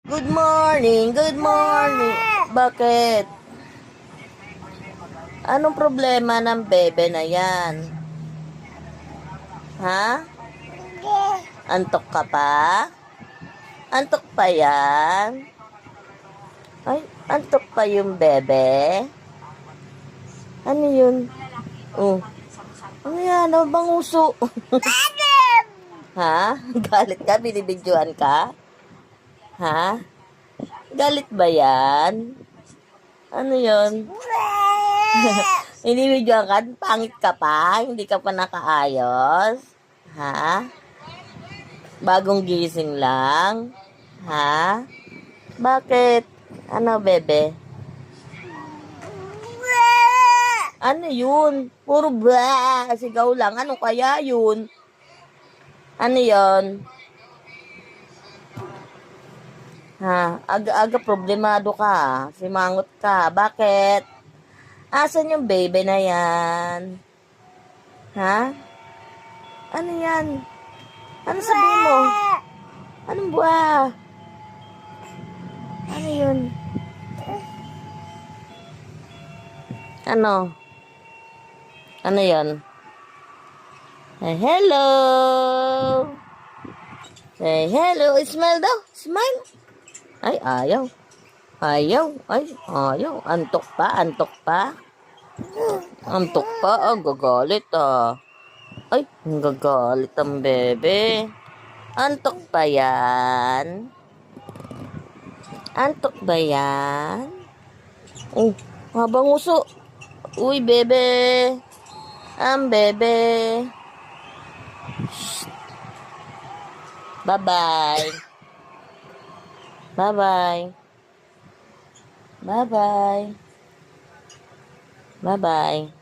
Good morning, good morning. Bakit? Anong problema ng bebe na yan? Ha? Antok ka pa? Antok pa yan? Ay, antok pa yung bebe? Ano yun? Oh. Ano yan? Ano bang uso? Ha? Galit ka? Binibidyohan ka? Ha? Galit ba yan? Ano yun? Binibidyohan ka? Pangit ka pa? Hindi ka pa nakaayos? Ha? Bagong gising lang? Ha? Bakit? Ano, bebe? Ano yun? Puro blah! Sigaw lang. Ano kaya yun? Ano yun? Ha? Aga-aga problemado ka. Simangot ka. Bakit? Asan yung baby na yan? Ha? Ano yan? Ano sabihin mo? Anong buwa? Ano yun? Ano? Ano yun? Say hello! Say hello! Smile daw! Smile! Ay, ayaw. Ayaw. Ay, ayaw. Antok pa, antok pa. Antok pa, gagalit Ay, gagalit ang bebe. Antok pa yan? Antok ba yan? Oh, habang uso. Uy, bebe. Ang bebe. Shh. Bye-bye. Bye-bye. Bye-bye. Bye-bye.